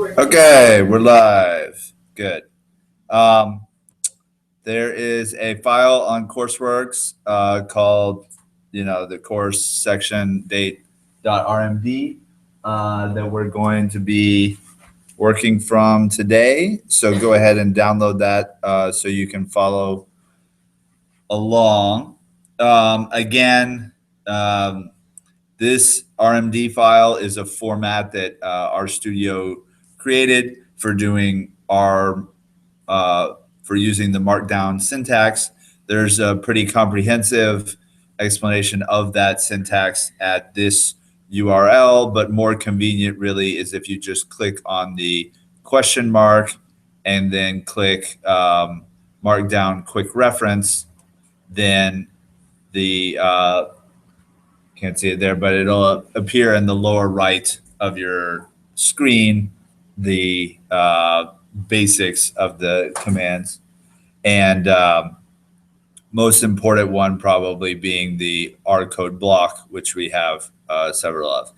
Okay, we're live. Good. Um, there is a file on Courseworks called, the course section date.rmd that we're going to be working from today. So go ahead and download that so you can follow along. Again, um, this RMD file is a format that our studio created for doing for using the Markdown syntax. There's a pretty comprehensive explanation of that syntax at this URL, but more convenient really is if you just click on the question mark and then click Markdown quick reference, then the can't see it there, but it'll appear in the lower right of your screen, the basics of the commands. And most important one probably being the R code block, which we have several of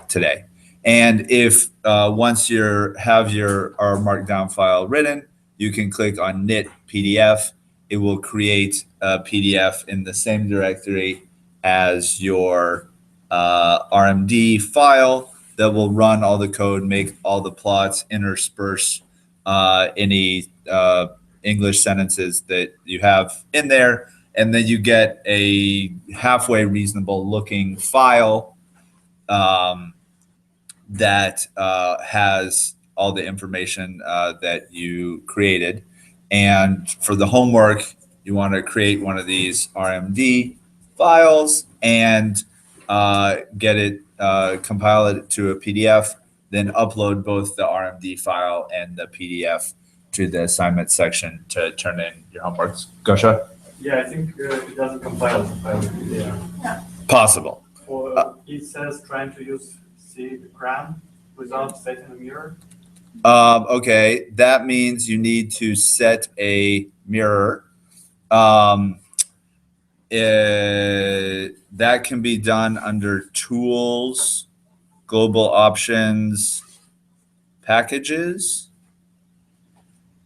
today. And if once you have your R Markdown file written, you can click on knit PDF. It will create a PDF in the same directory as your RMD file that will run all the code, make all the plots, intersperse any English sentences that you have in there, and then you get a halfway reasonable looking file that has all the information that you created. And for the homework, you want to create one of these RMD files and get it, compile it to a PDF, then upload both the RMD file and the PDF to the assignment section to turn in your homeworks. Gosha? Yeah, I think it doesn't compile the file in PDF. Yeah. Possible. Or it says trying to use C the cram without setting a mirror. Okay, that means you need to set a mirror. That can be done under Tools, Global Options, Packages.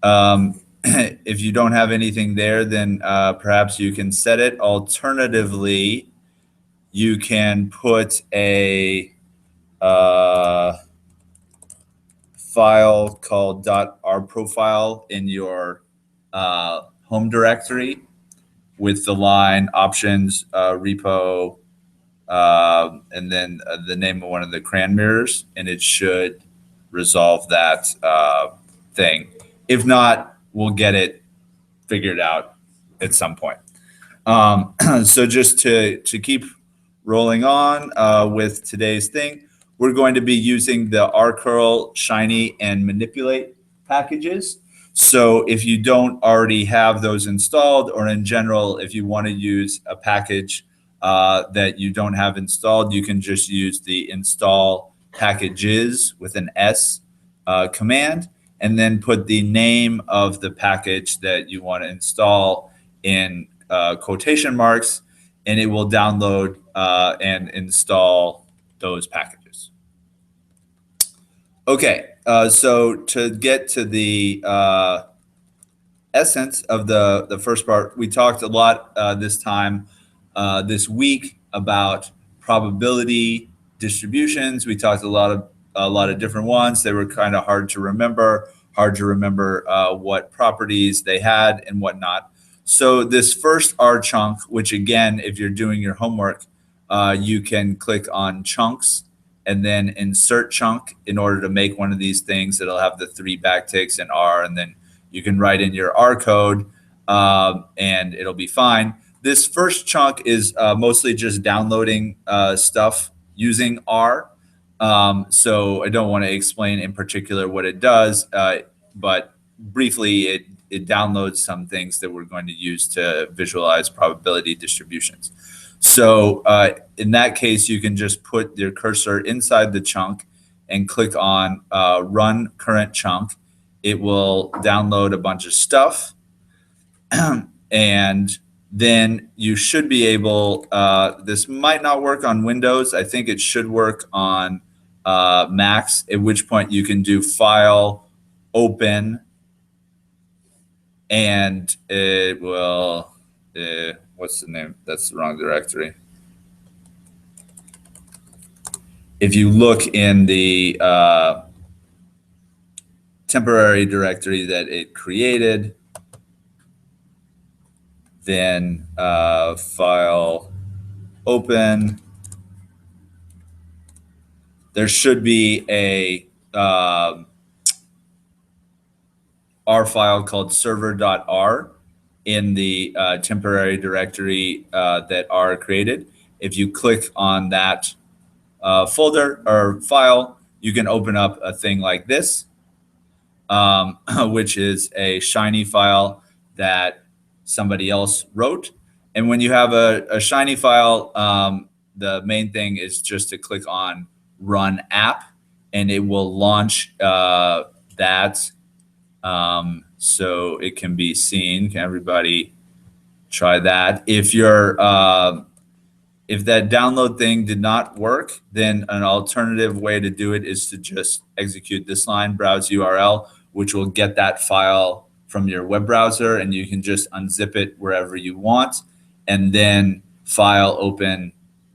If you don't have anything there, then perhaps you can set it. Alternatively, you can put a file called .rprofile in your home directory with the line options, repo, and then the name of one of the crayon mirrors, and it should resolve that thing. If not, we'll get it figured out at some point. So just to keep rolling on with today's thing, we're going to be using the rcurl, shiny, and manipulate packages. So if you don't already have those installed, or in general, if you want to use a package that you don't have installed, you can just use the install packages with an S command, and then put the name of the package that you want to install in quotation marks, and it will download and install those packages. Okay, so to get to the essence of the first part, we talked a lot this week about probability distributions. We talked a lot of different ones. They were kind of hard to remember what properties they had and whatnot. So this first R chunk, which again, if you're doing your homework, you can click on chunks and then insert chunk in order to make one of these things that'll have the 3 backticks and R, and then you can write in your R code and it'll be fine. This first chunk is mostly just downloading stuff using R. So I don't want to explain in particular what it does, but briefly, it downloads some things that we're going to use to visualize probability distributions. So in that case, you can just put your cursor inside the chunk and click on Run Current Chunk. It will download a bunch of stuff. And then you should be able, this might not work on Windows. I think it should work on Macs, at which point you can do file, open, and it will, what's the name? That's the wrong directory. If you look in the temporary directory that it created, then file, open, there should be a R file called server.r in the temporary directory that R created. If you click on that folder or file, you can open up a thing like this, which is a Shiny file that somebody else wrote. And when you have a Shiny file, the main thing is just to click on Run App, and it will launch that. So it can be seen. Can everybody try that? If you're if that download thing did not work, then an alternative way to do it is to just execute this line, browse URL, which will get that file from your web browser, and you can just unzip it wherever you want, and then file, open,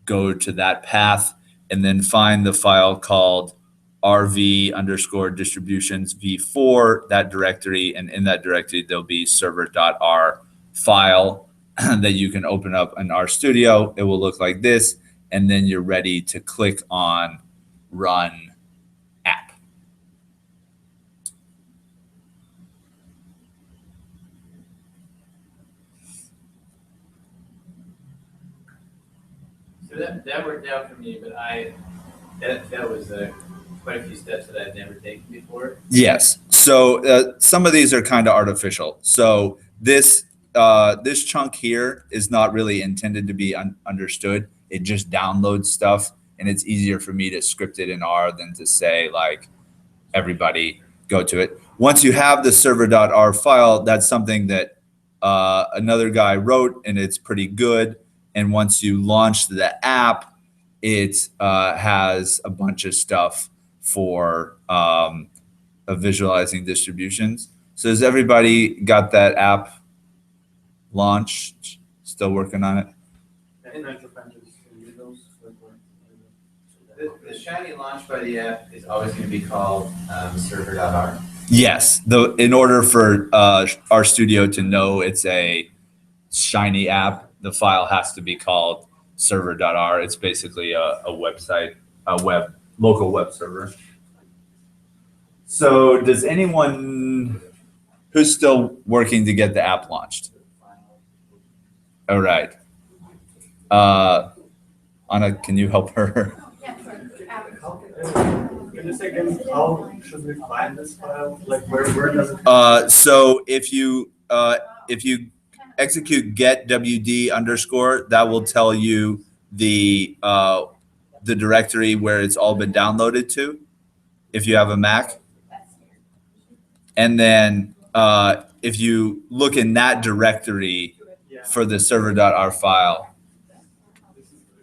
go to that path, and then find the file called rv_distributions v4, that directory, and in that directory there'll be server.r file that you can open up in RStudio. It will look like this, and then you're ready to click on Run App. So that worked out for me, but that was quite a few steps that I'd never taken before. Yes. So some of these are kind of artificial. So this this chunk here is not really intended to be understood. It just downloads stuff, and it's easier for me to script it in R than to say like everybody go to it. Once you have the server.r file, that's something that another guy wrote, and it's pretty good. And once you launch the app, it has a bunch of stuff for visualizing distributions. So has everybody got that app launched? Still working on it? The Shiny launch by the app is always going to be called server.r. Yes. In order for RStudio to know it's a Shiny app, the file has to be called server.r. It's basically a website, a local web server. So does anyone who's still working to get the app launched? All right. Anna, can you help her? Can you say again, how should we find this file? Like where does it? So if you execute get wd_, that will tell you the directory where it's all been downloaded to, if you have a Mac. And then if you look in that directory for the server.r file.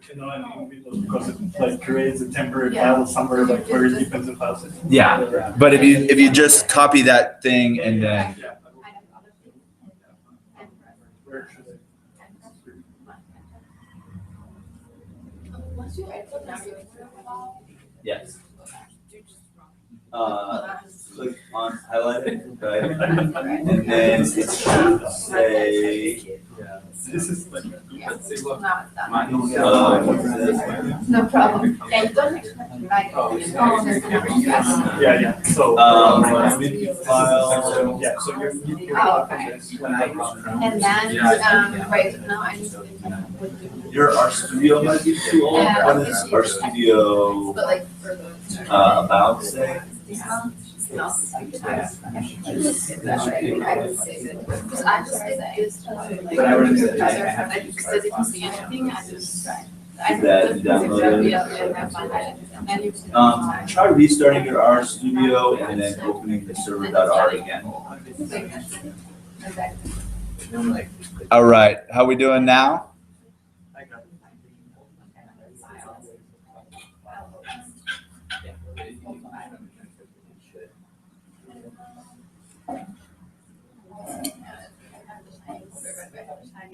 You know, I mean, because it like creates a temporary file somewhere like very deep into the file system. Yeah, but if you just copy that thing and then. Where should I? Yes. Click on highlight it, right? And then it should say. This is like. No problem. Yeah. So. File. Yeah. So you. Oh, okay. And then, right now I need to. Your RStudio might be too old. Yeah. What is RStudio But like for the. about say? No. I would say that. Because I just say that it's just like. Because I didn't see anything, I just. Try restarting your RStudio and then opening the server.r again. All right, how we doing now?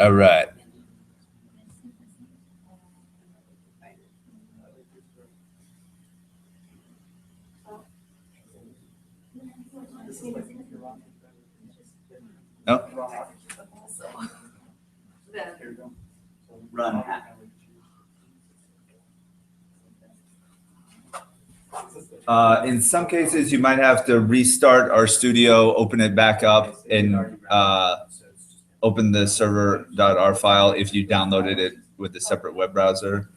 All right. No? Run. In some cases, you might have to restart our studio, open it back up, and open the server.r file if you downloaded it with a separate web browser.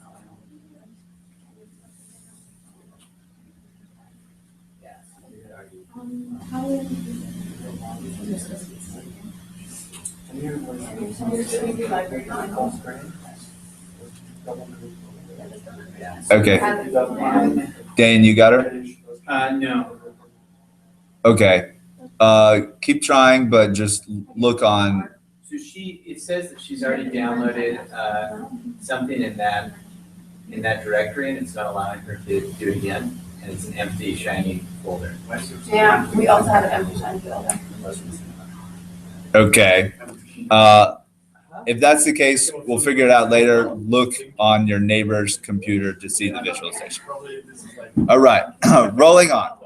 Okay. Dane, you got her? No. Okay. Keep trying, but just look on. So it says that she's already downloaded something in that directory, and it's not allowing her to do it again. And it's an empty, shiny folder. Yeah, we also have an empty shiny folder. Okay. If that's the case, we'll figure it out later. Look on your neighbor's computer to see the visualization. All right, rolling on.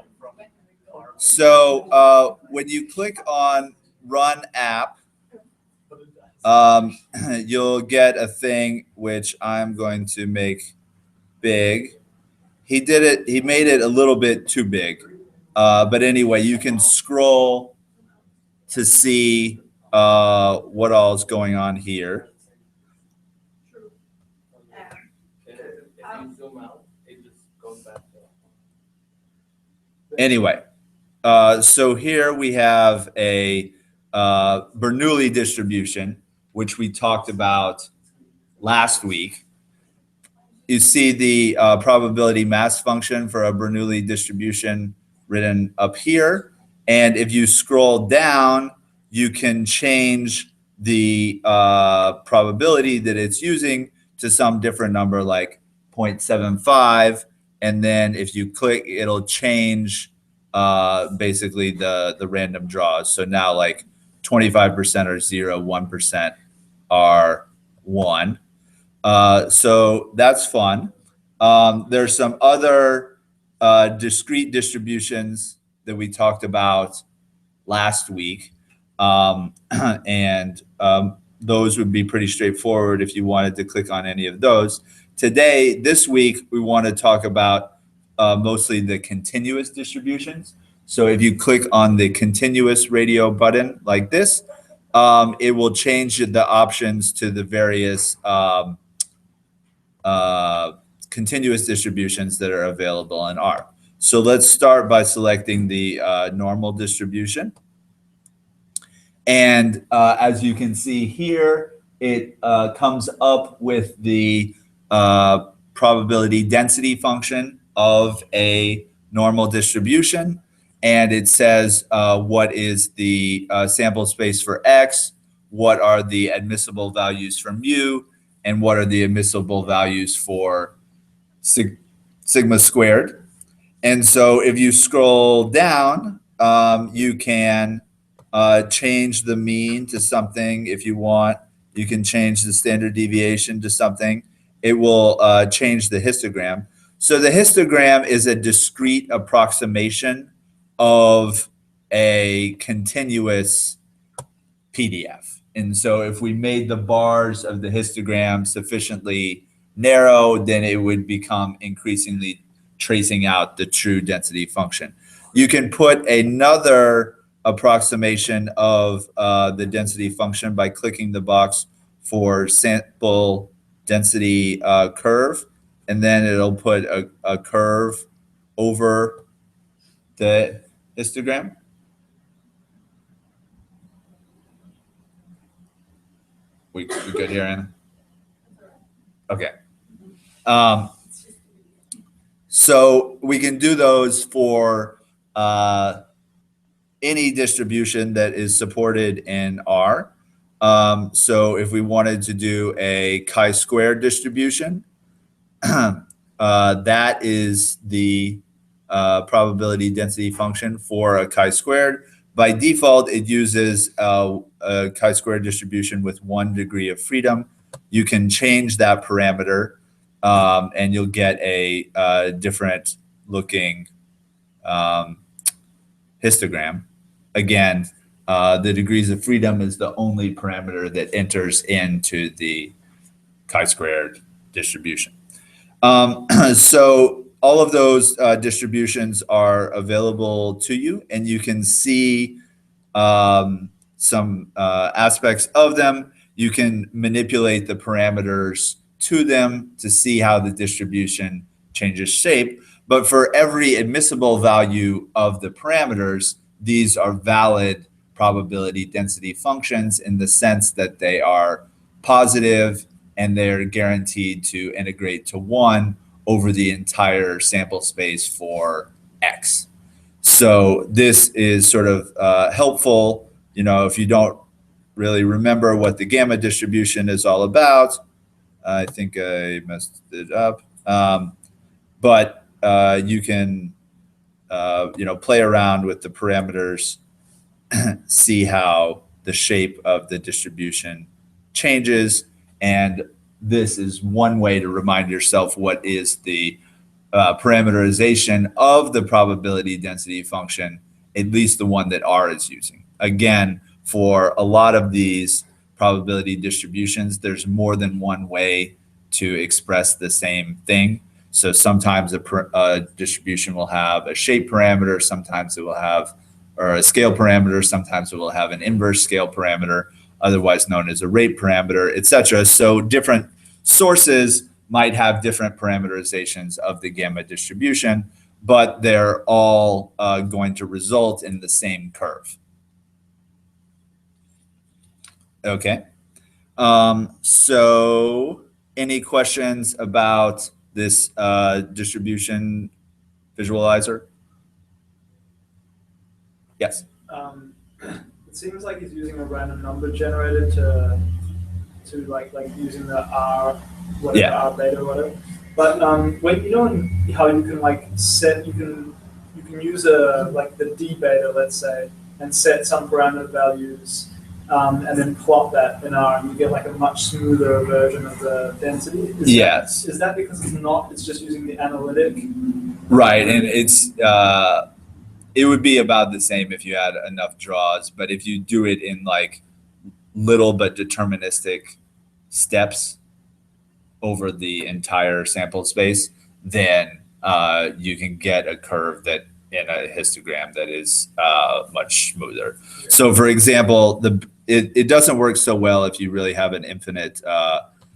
So when you click on Run App, you'll get a thing which I'm going to make big. He made it a little bit too big. But anyway, you can scroll to see what all is going on here. Anyway, so here we have a Bernoulli distribution, which we talked about last week. You see the probability mass function for a Bernoulli distribution written up here. And if you scroll down, you can change the probability that it's using to some different number like 0.75. And then if you click, it'll change basically the random draws. So now like 25% are 0, 1% are 1. So that's fun. There's some other discrete distributions that we talked about last week. And those would be pretty straightforward if you wanted to click on any of those. This week, we want to talk about mostly the continuous distributions. So if you click on the continuous radio button like this, it will change the options to the various continuous distributions that are available in R. So let's start by selecting the normal distribution. And as you can see here, it comes up with the probability density function of a normal distribution. And it says what is the sample space for X, what are the admissible values for mu, and what are the admissible values for sigma squared. And so if you scroll down, you can change the mean to something if you want. You can change the standard deviation to something. It will change the histogram. So the histogram is a discrete approximation of a continuous PDF. And so if we made the bars of the histogram sufficiently narrow, then it would become increasingly tracing out the true density function. You can put another approximation of the density function by clicking the box for sample density curve, and then it'll put a curve over the histogram. We good here, Anna? Okay. So we can do those for any distribution that is supported in R. So if we wanted to do a chi-squared distribution, that is the probability density function for a chi-squared. By default, it uses a chi-square distribution with 1 degree of freedom. You can change that parameter, and you'll get a different looking histogram. Again, the degrees of freedom is the only parameter that enters into the chi-squared distribution. So all of those distributions are available to you, and you can see some aspects of them. You can manipulate the parameters to them to see how the distribution changes shape. But for every admissible value of the parameters, these are valid probability density functions in the sense that they are positive and they're guaranteed to integrate to 1 over the entire sample space for X. So this is sort of helpful, if you don't really remember what the gamma distribution is all about. I think I messed it up. But you can, play around with the parameters, see how the shape of the distribution changes. And this is one way to remind yourself what is the parameterization of the probability density function, at least the one that R is using. Again, for a lot of these probability distributions, there's more than one way to express the same thing. So sometimes a distribution will have a shape parameter, sometimes it will have, or a scale parameter, sometimes it will have an inverse scale parameter, otherwise known as a rate parameter, etc. So different sources might have different parameterizations of the gamma distribution, but they're all going to result in the same curve. Okay. So any questions about this distribution visualizer? Yes. It seems like he's using a random number generator to like using the R, whatever, yeah. R beta or whatever. But when how you can like set, you can use like the D beta, let's say, and set some parameter values, and then plot that in R, and you get like a much smoother version of the density. Yes. Is that because it's just using the analytic? Right, and it would be about the same if you had enough draws, but if you do it in like little but deterministic steps over the entire sample space, then you can get a curve that in a histogram that is much smoother. Yeah. So for example, it doesn't work so well if you really have an infinite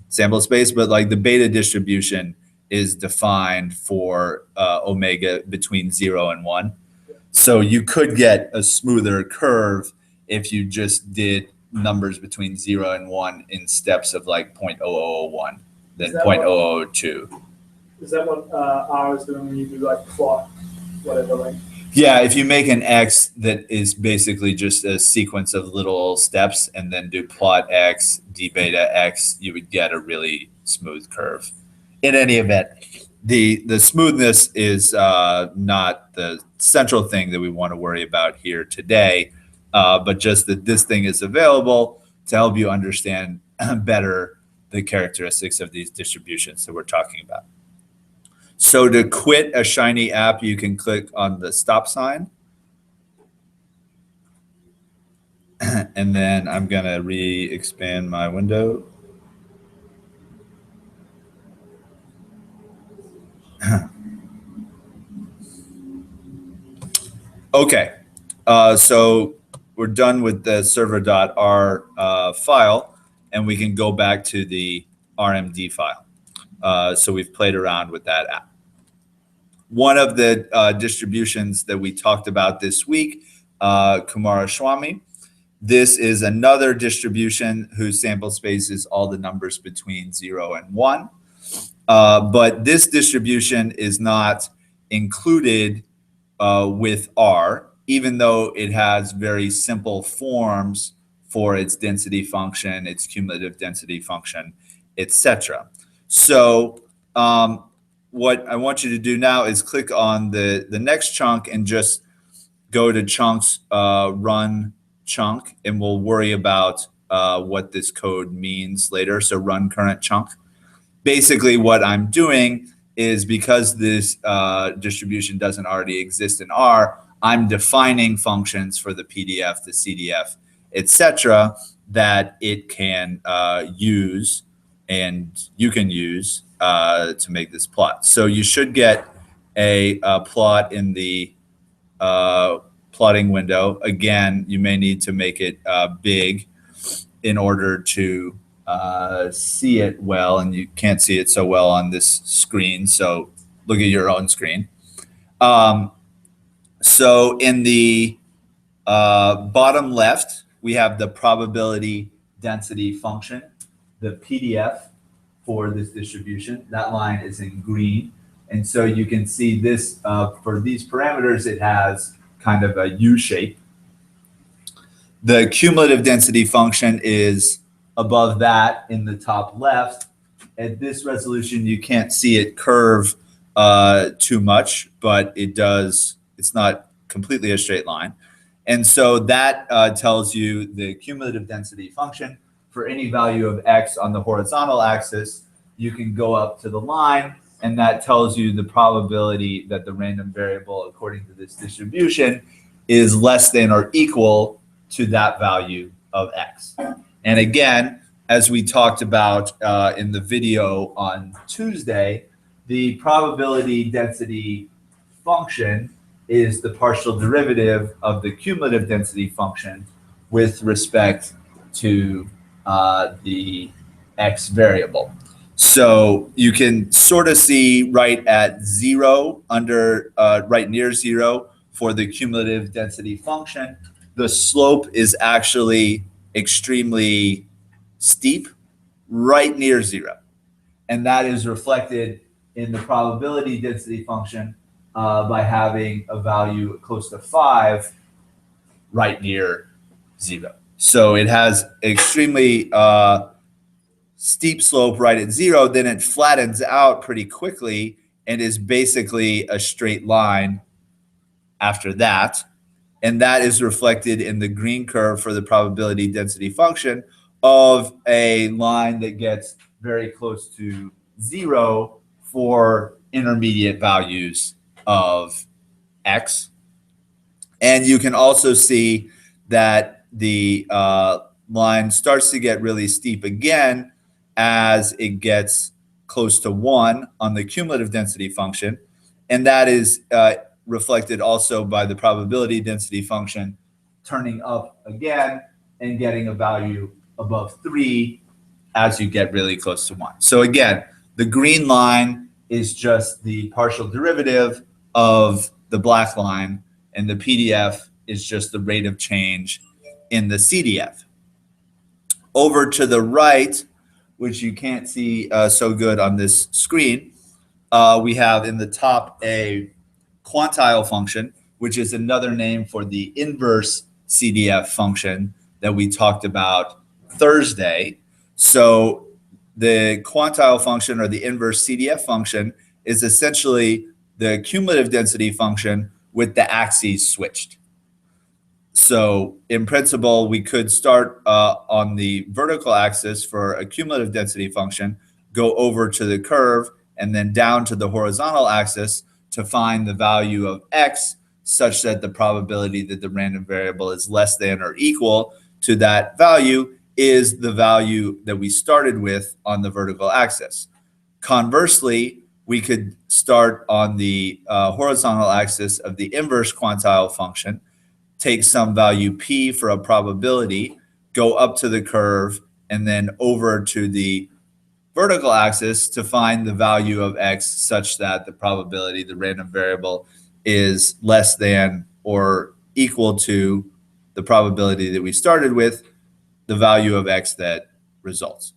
sample space, but like the beta distribution is defined for omega between 0 and 1. So you could get a smoother curve if you just did numbers between 0 and 1 in steps of like 0.0001, then 0.002. Is that what R is doing when you do like plot, whatever? Like? Yeah, if you make an X that is basically just a sequence of little steps and then do plot X, d beta X, you would get a really smooth curve. In any event, the smoothness is not the central thing that we want to worry about here today, but just that this thing is available to help you understand better the characteristics of these distributions that we're talking about. So to quit a Shiny app, you can click on the stop sign. And then I'm going to re-expand my window. Okay, so we're done with the server.r file, and we can go back to the RMD file. So we've played around with that app. One of the distributions that we talked about this week, Kumaraswamy, this is another distribution whose sample space is all the numbers between 0 and 1. But this distribution is not included with R, even though it has very simple forms for its density function, its cumulative density function, etc. So what I want you to do now is click on the next chunk and just go to chunks, run chunk, and we'll worry about what this code means later. So run current chunk. Basically, what I'm doing is, because this distribution doesn't already exist in R, I'm defining functions for the PDF, the CDF, etc., that it can use, and you can use to make this plot. So you should get a plot in the plotting window. Again, you may need to make it big in order to see it well, and you can't see it so well on this screen, so look at your own screen. So in the bottom left, we have the probability density function, the PDF for this distribution. That line is in green. And so you can see this, for these parameters, it has kind of a U shape. The cumulative density function is above that in the top left. At this resolution, you can't see it curve too much, but it does, it's not completely a straight line. And so that tells you the cumulative density function for any value of X on the horizontal axis. You can go up to the line, and that tells you the probability that the random variable, according to this distribution, is less than or equal to that value of X. And again, as we talked about in the video on Tuesday, the probability density function is the partial derivative of the cumulative density function with respect to the X variable. So you can sort of see right at zero, right near zero for the cumulative density function, the slope is actually extremely steep, right near zero. And that is reflected in the probability density function by having a value close to 5 right near zero. So it has extremely steep slope right at zero, then it flattens out pretty quickly and is basically a straight line after that. And that is reflected in the green curve for the probability density function of a line that gets very close to zero for intermediate values of X. And you can also see that the line starts to get really steep again as it gets close to 1 on the cumulative density function. And that is reflected also by the probability density function turning up again and getting a value above 3 as you get really close to 1. So again, the green line is just the partial derivative of the black line, and the PDF is just the rate of change in the CDF. Over to the right, which you can't see so good on this screen, we have in the top a quantile function, which is another name for the inverse CDF function that we talked about Thursday. So the quantile function, or the inverse CDF function, is essentially the cumulative density function with the axes switched. So in principle, we could start on the vertical axis for a cumulative density function, go over to the curve, and then down to the horizontal axis to find the value of X, such that the probability that the random variable is less than or equal to that value is the value that we started with on the vertical axis. Conversely, we could start on the horizontal axis of the inverse quantile function, take some value P for a probability, go up to the curve, and then over to the vertical axis to find the value of X such that the probability, the random variable, is less than or equal to the probability that we started with, the value of X that results.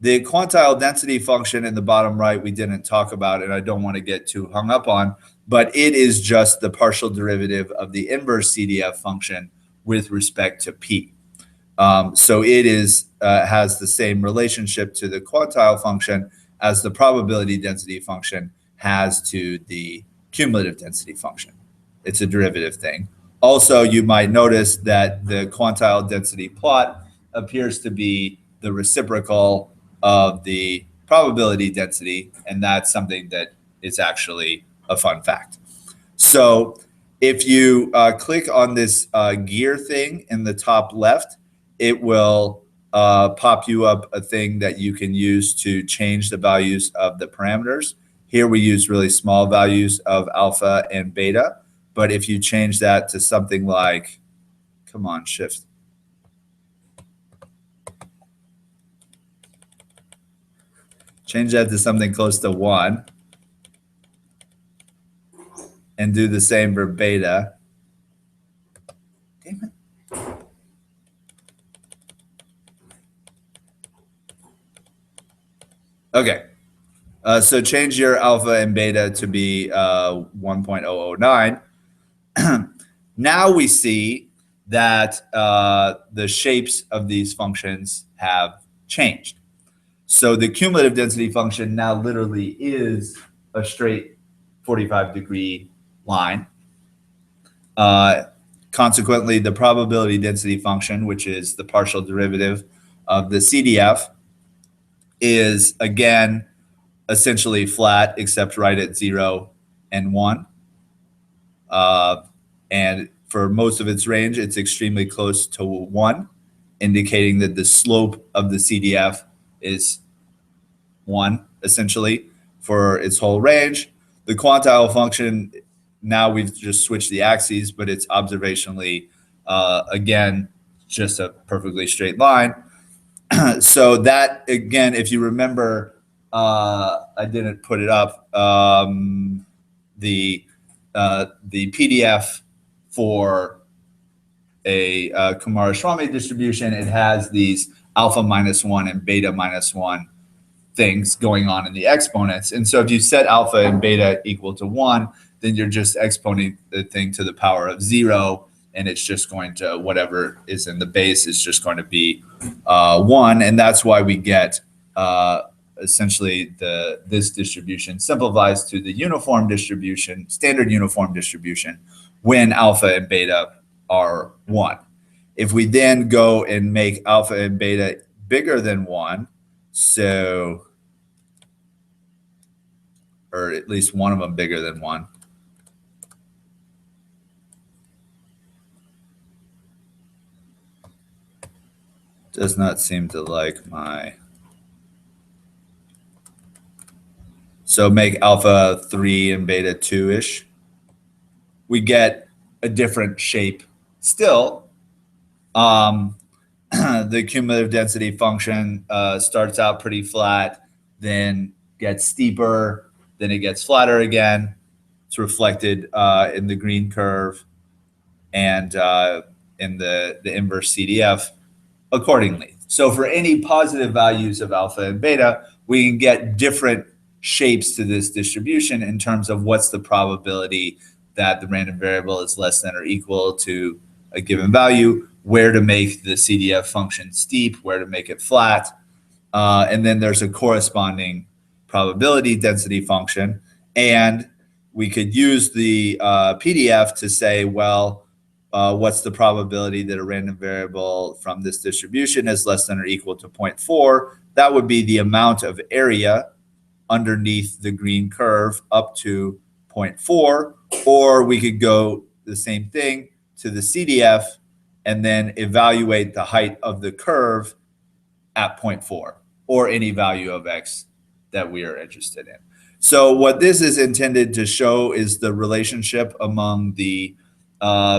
The quantile density function in the bottom right we didn't talk about, and I don't want to get too hung up on, but it is just the partial derivative of the inverse CDF function with respect to P. So it is has the same relationship to the quantile function as the probability density function has to the cumulative density function. It's a derivative thing. Also, you might notice that the quantile density plot appears to be the reciprocal of the probability density, and that's something that is actually a fun fact. So if you click on this gear thing in the top left, it will pop you up a thing that you can use to change the values of the parameters. Here we use really small values of alpha and beta, but if you change that to something like, come on, shift. Change that to something close to 1 and do the same for beta. Damn it. Okay, so change your alpha and beta to be 1.009. Now we see that the shapes of these functions have changed. So the cumulative density function now literally is a straight 45-degree line. Consequently, the probability density function, which is the partial derivative of the CDF, is again essentially flat except right at 0 and 1. And for most of its range, it's extremely close to 1, indicating that the slope of the CDF is 1 essentially for its whole range. The quantile function, now we've just switched the axes, but it's observationally, again, just a perfectly straight line. So that, again, if you remember, I didn't put it up, the PDF for a Kumara-Schwamme distribution, it has these alpha -1 and beta -1 things going on in the exponents. And so if you set alpha and beta equal to 1, then you're just exponent the thing to the power of 0, and it's just going to, whatever is in the base is just going to be 1. And that's why we get essentially this distribution simplifies to the uniform distribution, standard uniform distribution, when alpha and beta are 1. If we then go and make alpha and beta bigger than 1, so, or at least one of them bigger than 1. Does not seem to like my, so make alpha 3 and beta 2-ish. We get a different shape still. The cumulative density function starts out pretty flat, then gets steeper, then it gets flatter again. It's reflected in the green curve and in the inverse CDF accordingly. So for any positive values of alpha and beta, we can get different shapes to this distribution in terms of what's the probability that the random variable is less than or equal to a given value, where to make the CDF function steep, where to make it flat. And then there's a corresponding probability density function. And we could use the PDF to say, well, what's the probability that a random variable from this distribution is less than or equal to 0.4? That would be the amount of area underneath the green curve up to 0.4. Or we could go the same thing to the CDF and then evaluate the height of the curve at 0.4 or any value of x that we are interested in. So what this is intended to show is the relationship among the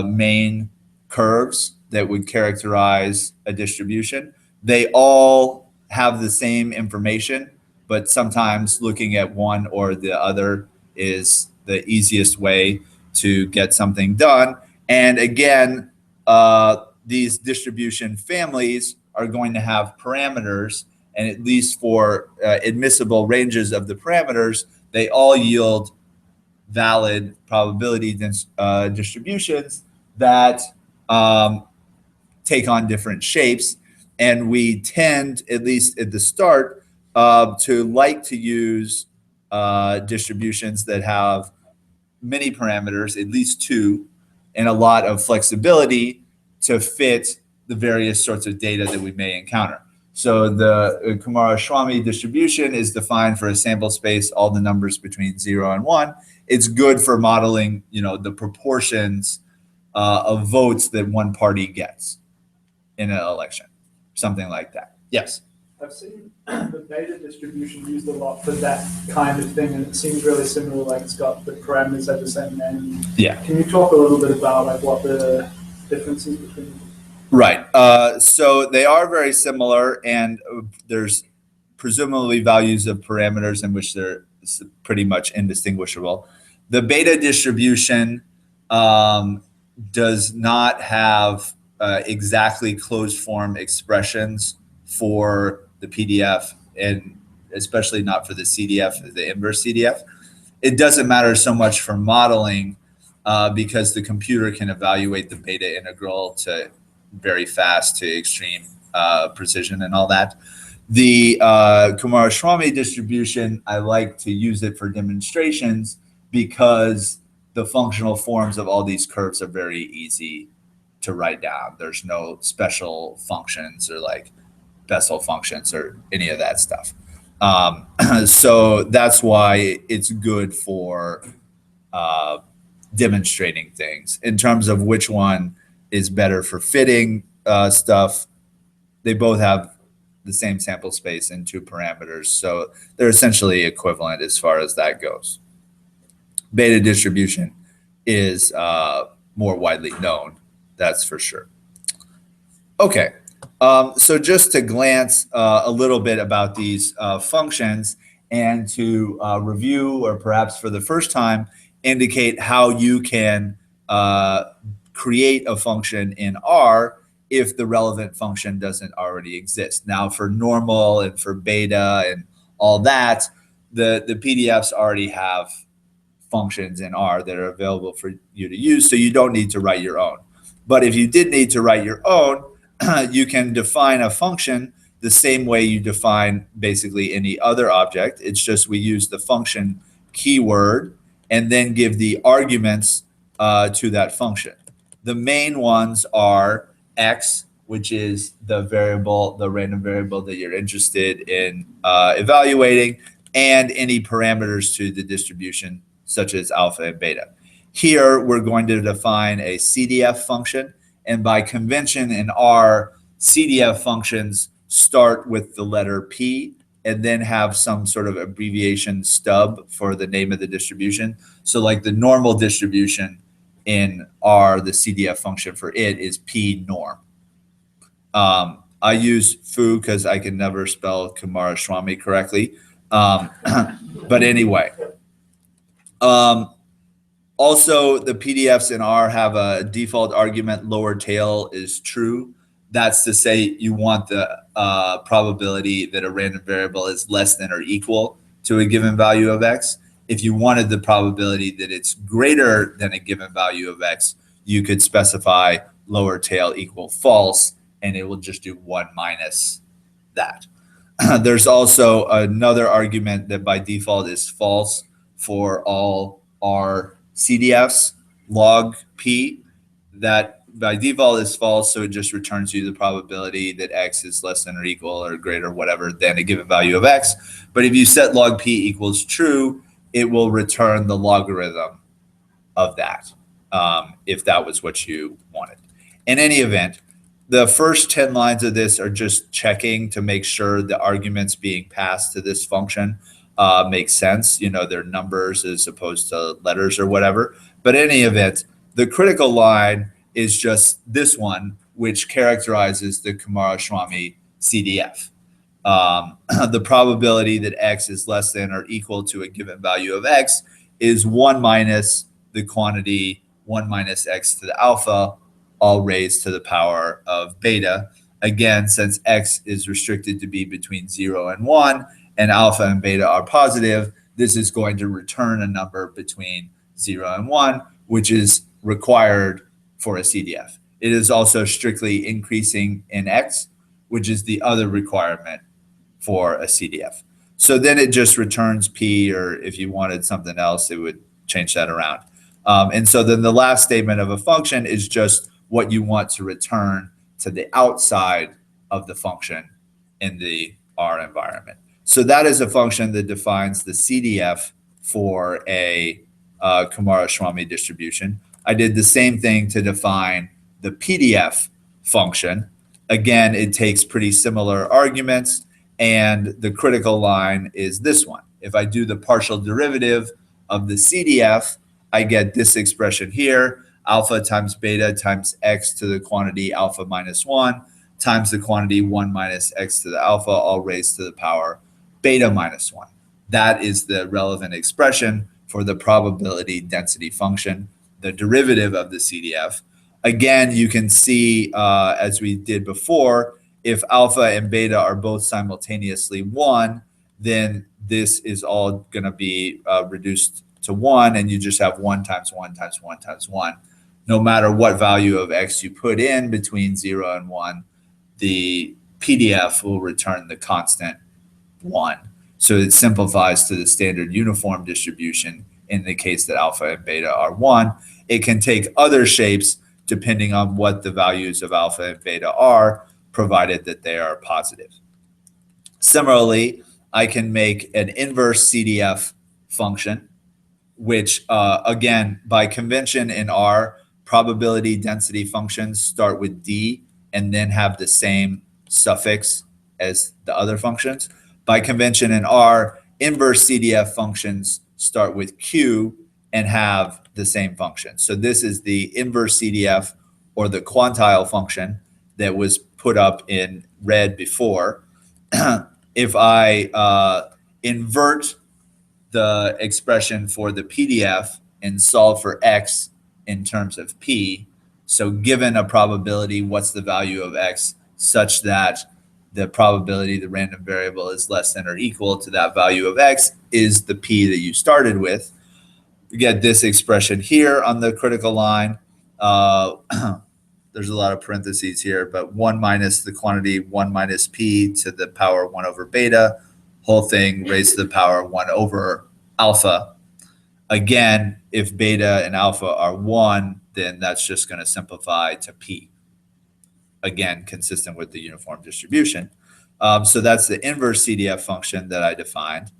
main curves that would characterize a distribution. They all have the same information, but sometimes looking at one or the other is the easiest way to get something done. And again, these distribution families are going to have parameters, and at least for admissible ranges of the parameters, they all yield valid probability distributions that take on different shapes. And we tend, at least at the start, to like to use distributions that have many parameters, at least 2, and a lot of flexibility to fit the various sorts of data that we may encounter. So the Kumara-Swamy distribution is defined for a sample space, all the numbers between 0 and 1. It's good for modeling, the proportions of votes that one party gets in an election, something like that. Yes? I've seen the beta distribution used a lot for that kind of thing, and it seems really similar, like it's got the parameters have the same name. Yeah. Can you talk a little bit about like what the difference is between them? Right. So they are very similar, and there's presumably values of parameters in which they're pretty much indistinguishable. The beta distribution does not have exactly closed form expressions for the PDF, and especially not for the CDF, the inverse CDF. It doesn't matter so much for modeling because the computer can evaluate the beta integral to very fast to extreme precision and all that. The Kumara-Swamy distribution, I like to use it for demonstrations because the functional forms of all these curves are very easy to write down. There's no special functions or like Bessel functions or any of that stuff. So that's why it's good for demonstrating things. In terms of which one is better for fitting stuff, they both have the same sample space and 2 parameters. So they're essentially equivalent as far as that goes. Beta distribution is more widely known, that's for sure. Okay, so just to glance a little bit about these functions and to review, or perhaps for the first time, indicate how you can create a function in R if the relevant function doesn't already exist. Now for normal and for beta and all that, the PDFs already have functions in R that are available for you to use, so you don't need to write your own. But if you did need to write your own, you can define a function the same way you define basically any other object. It's just we use the function keyword and then give the arguments to that function. The main ones are x, which is the variable, the random variable that you're interested in evaluating, and any parameters to the distribution, such as alpha and beta. Here, we're going to define a CDF function, and by convention in R, CDF functions start with the letter P and then have some sort of abbreviation stub for the name of the distribution. So like the normal distribution in R, the CDF function for it is P norm. I use foo because I can never spell Kumara-Swamy correctly. But anyway. Also, the PDFs in R have a default argument, lower tail is true. That's to say you want the probability that a random variable is less than or equal to a given value of x. If you wanted the probability that it's greater than a given value of x, you could specify lower tail equal false, and it will just do 1 minus that. There's also another argument that by default is false for all R CDFs, log P. That by default is false, so it just returns you the probability that x is less than or equal or greater, whatever, than a given value of x. But if you set log P equals true, it will return the logarithm of that, if that was what you wanted. In any event, the first 10 lines of this are just checking to make sure the arguments being passed to this function make sense. You know, they're numbers as opposed to letters or whatever. But in any event, the critical line is just this one, which characterizes the Kumara-Swamy CDF. The probability that x is less than or equal to a given value of x is 1 minus the quantity 1 minus x to the alpha, all raised to the power of beta. Again, since x is restricted to be between 0 and 1, and alpha and beta are positive, this is going to return a number between 0 and 1, which is required for a CDF. It is also strictly increasing in x, which is the other requirement for a CDF. So then it just returns P, or if you wanted something else, it would change that around. And so then the last statement of a function is just what you want to return to the outside of the function in the R environment. So that is a function that defines the CDF for a Kumara-Schwami distribution. I did the same thing to define the PDF function. Again, it takes pretty similar arguments, and the critical line is this one. If I do the partial derivative of the CDF, I get this expression here, alpha times beta times x to the quantity alpha minus 1 times the quantity 1 minus x to the alpha, all raised to the power beta minus 1. That is the relevant expression for the probability density function, the derivative of the CDF. Again, you can see, as we did before, if alpha and beta are both simultaneously 1, then this is all going to be reduced to 1, and you just have 1 times 1 times 1 times 1. No matter what value of x you put in between 0 and 1, the PDF will return the constant 1. So it simplifies to the standard uniform distribution in the case that alpha and beta are 1. It can take other shapes depending on what the values of alpha and beta are, provided that they are positive. Similarly, I can make an inverse CDF function, which again, by convention in R, probability density functions start with D and then have the same suffix as the other functions. By convention in R, inverse CDF functions start with Q and have the same function. So this is the inverse CDF, or the quantile function that was put up in red before. If I invert the expression for the PDF and solve for x in terms of p, so given a probability, what's the value of x such that the probability the random variable is less than or equal to that value of x is the p that you started with. You get this expression here on the critical line. There's a lot of parentheses here, but 1 minus the quantity 1 minus p to the power 1 over beta, whole thing raised to the power 1 over alpha. Again, if beta and alpha are 1, then that's just going to simplify to p. Again, consistent with the uniform distribution. So that's the inverse CDF function that I defined.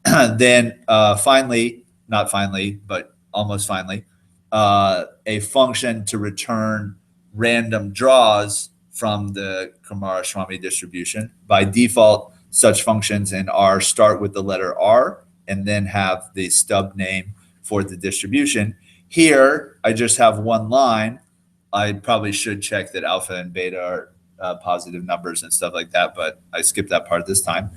Then finally, not finally, but almost finally, a function to return random draws from the Kumara-Schwami distribution. By default, such functions in R start with the letter R and then have the stub name for the distribution. Here, I just have one line. I probably should check that alpha and beta are positive numbers and stuff like that, but I skipped that part this time.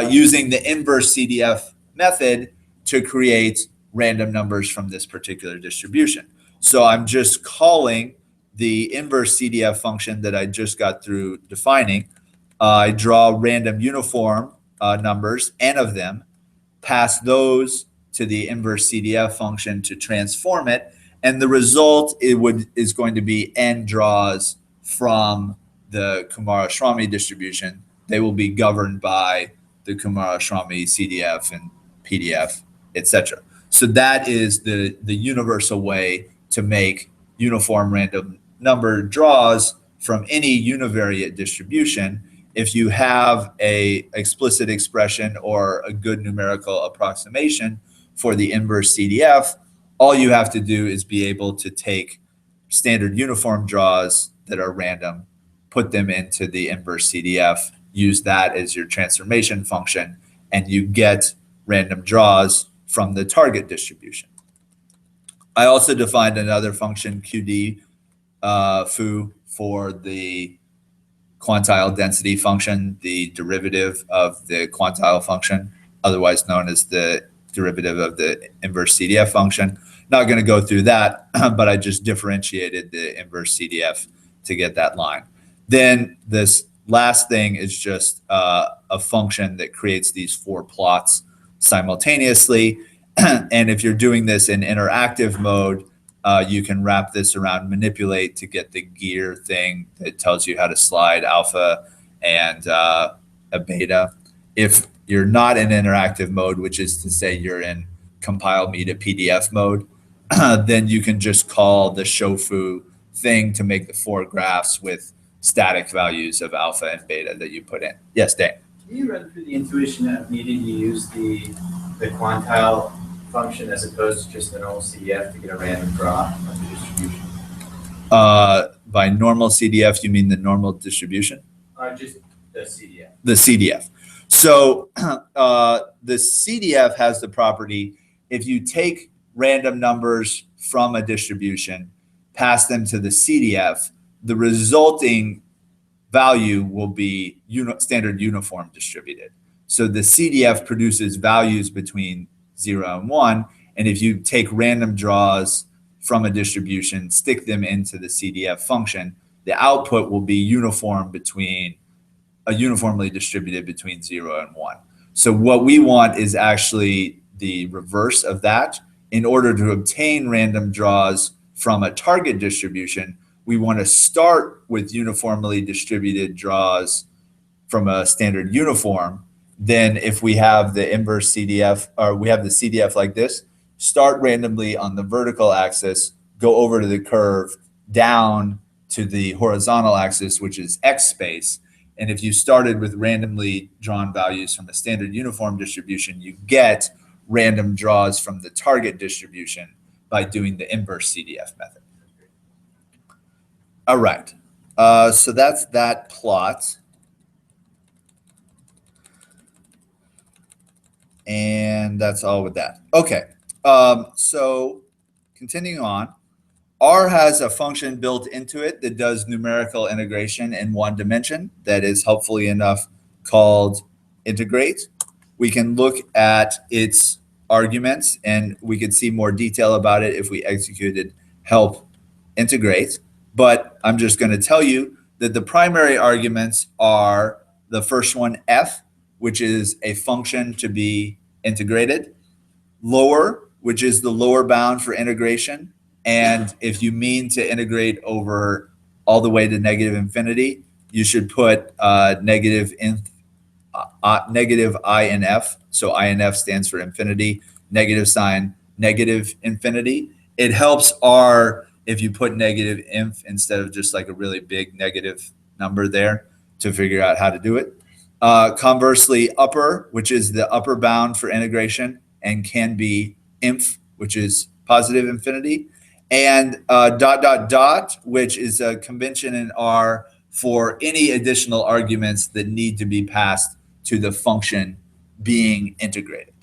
Using the inverse CDF method to create random numbers from this particular distribution. So I'm just calling the inverse CDF function that I just got through defining. I draw random uniform numbers, n of them, pass those to the inverse CDF function to transform it, and the result is going to be n draws from the Kumara-Schwami distribution. They will be governed by the Kumara-Schwami CDF and PDF, etc. So that is the universal way to make uniform random number draws from any univariate distribution. If you have a explicit expression or a good numerical approximation for the inverse CDF, all you have to do is be able to take standard uniform draws that are random, put them into the inverse CDF, use that as your transformation function, and you get random draws from the target distribution. I also defined another function, QD foo, for the quantile density function, the derivative of the quantile function, otherwise known as the derivative of the inverse CDF function. Not going to go through that, but I just differentiated the inverse CDF to get that line. Then this last thing is just a function that creates these 4 plots simultaneously. And if you're doing this in interactive mode, you can wrap this around manipulate to get the gear thing that tells you how to slide alpha and a beta. If you're not in interactive mode, which is to say you're in compile me to PDF mode, then you can just call the shofu thing to make the 4 graphs with static values of alpha and beta that you put in. Yes, Dan? Can you run through the intuition of needing to use the quantile function as opposed to just the normal CDF to get a random draw of the distribution? By normal CDF, you mean the normal distribution? Just the CDF. The CDF. So the CDF has the property, if you take random numbers from a distribution, pass them to the CDF, the resulting value will be standard uniform distributed. So the CDF produces values between 0 and 1. And if you take random draws from a distribution, stick them into the CDF function, the output will be uniformly distributed between 0 and 1. So what we want is actually the reverse of that. In order to obtain random draws from a target distribution, we want to start with uniformly distributed draws from a standard uniform. Then if we have the inverse CDF, or we have the CDF like this, start randomly on the vertical axis, go over to the curve, down to the horizontal axis, which is X space. And if you started with randomly drawn values from a standard uniform distribution, you get random draws from the target distribution by doing the inverse CDF method. All right, so that's that plot. And that's all with that. Okay, so continuing on, R has a function built into it that does numerical integration in one dimension that is helpfully enough called integrate. We can look at its arguments and we could see more detail about it if we executed help integrate. But I'm just going to tell you that the primary arguments are the first one, f, which is a function to be integrated, lower, which is the lower bound for integration. And if you mean to integrate over all the way to negative infinity, you should put negative I in f. So I in f stands for infinity, negative sign, negative infinity. It helps R if you put negative inf instead of just like a really big negative number there to figure out how to do it. Conversely, upper, which is the upper bound for integration, and can be inf, which is positive infinity. And ... which is a convention in R for any additional arguments that need to be passed to the function being integrated.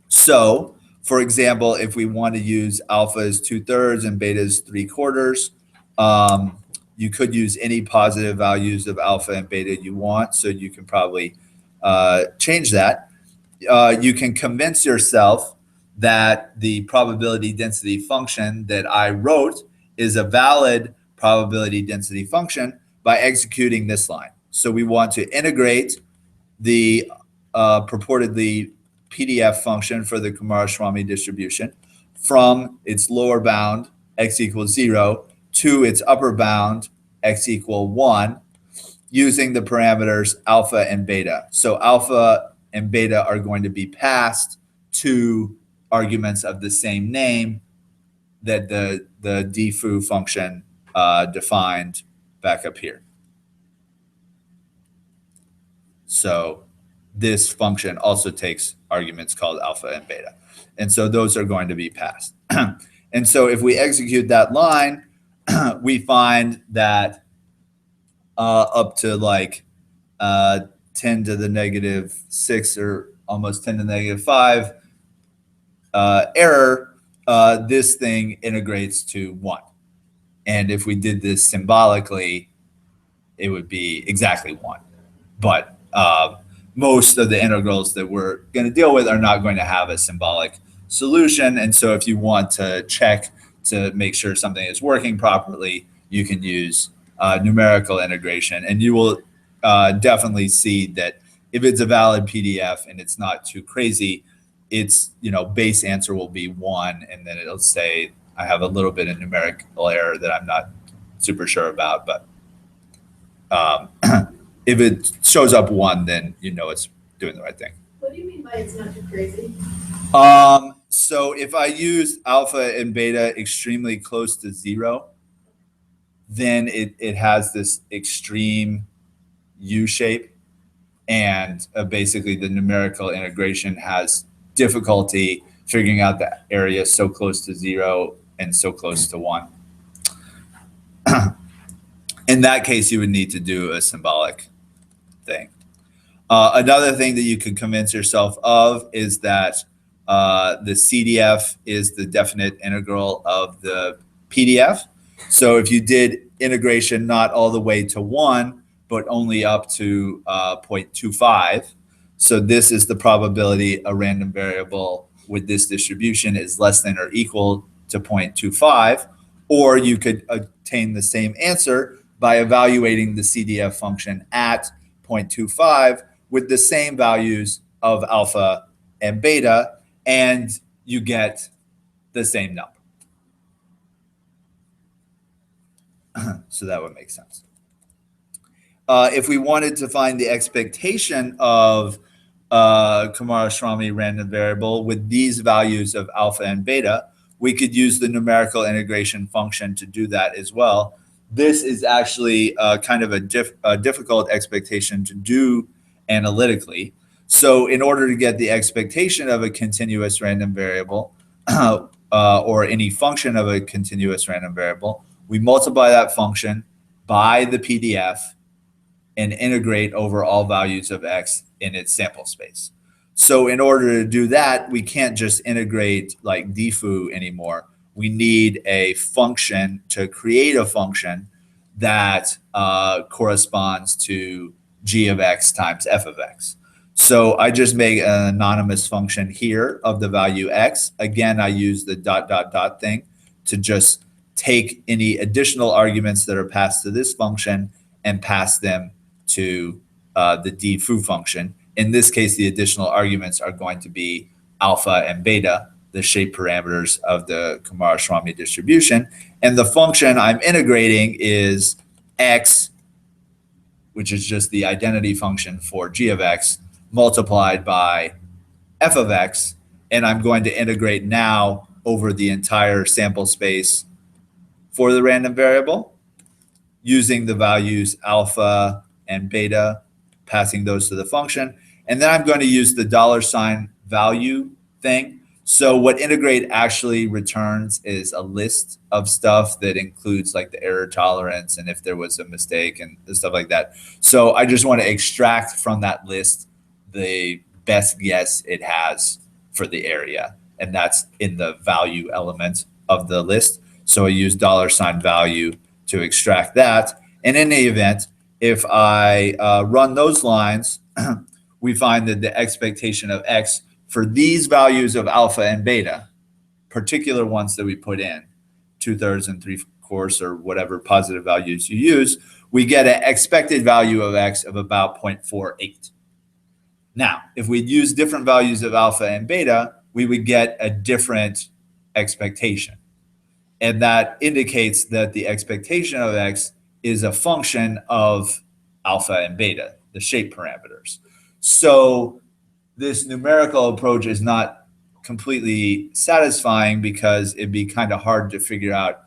So, for example, if we want to use alpha as 2/3 and beta as 3/4, you could use any positive values of alpha and beta you want. So you can probably change that. You can convince yourself that the probability density function that I wrote is a valid probability density function by executing this line. So we want to integrate the purportedly PDF function for the Kumara-Swamy distribution from its lower bound, x equals 0, to its upper bound, x equal 1, using the parameters alpha and beta. So alpha and beta are going to be passed to arguments of the same name that the dfoo function defined back up here. So this function also takes arguments called alpha and beta. And so those are going to be passed. And so if we execute that line, we find that up to like 10 to the negative 6 or almost 10 to the negative 5 error, this thing integrates to 1. And if we did this symbolically, it would be exactly 1. But most of the integrals that we're going to deal with are not going to have a symbolic solution. And so if you want to check to make sure something is working properly, you can use numerical integration. And you will definitely see that if it's a valid PDF and it's not too crazy, its base answer will be 1, and then it'll say I have a little bit of numerical error that I'm not super sure about, but if it shows up 1, then it's doing the right thing. What do you mean by it's not too crazy? So if I use alpha and beta extremely close to 0, then it has this extreme U shape, and basically the numerical integration has difficulty figuring out the area so close to 0 and so close to 1. In that case, you would need to do a symbolic thing. Another thing that you could convince yourself of is that the CDF is the definite integral of the PDF. So if you did integration not all the way to 1, but only up to 0.25, so this is the probability a random variable with this distribution is less than or equal to 0.25, or you could obtain the same answer by evaluating the CDF function at 0.25 with the same values of alpha and beta, and you get the same number. So that would make sense. If we wanted to find the expectation of Kumara-Shwami random variable with these values of alpha and beta, we could use the numerical integration function to do that as well. This is actually kind of a difficult expectation to do analytically. So in order to get the expectation of a continuous random variable or any function of a continuous random variable, we multiply that function by the PDF and integrate over all values of x in its sample space. So in order to do that, we can't just integrate like dfoo anymore. We need a function to create a function that corresponds to g of x times f of x. So I just make an anonymous function here of the value x. Again, I use the ... thing to just take any additional arguments that are passed to this function and pass them to the dfoo function. In this case, the additional arguments are going to be alpha and beta, the shape parameters of the Kumara-Shwami distribution. And the function I'm integrating is x, which is just the identity function for g of x, multiplied by f of x. And I'm going to integrate now over the entire sample space for the random variable using the values alpha and beta, passing those to the function. And then I'm going to use the $ value thing. So what integrate actually returns is a list of stuff that includes like the error tolerance and if there was a mistake and stuff like that. So I just want to extract from that list the best guess it has for the area. And that's in the value element of the list. So I use $ value to extract that. And in any event, if I run those lines, we find that the expectation of x for these values of alpha and beta, particular ones that we put in, 2/3 and 3/4 or whatever positive values you use, we get an expected value of x of about 0.48. Now, if we'd use different values of alpha and beta, we would get a different expectation. And that indicates that the expectation of x is a function of alpha and beta, the shape parameters. So this numerical approach is not completely satisfying because it'd be kind of hard to figure out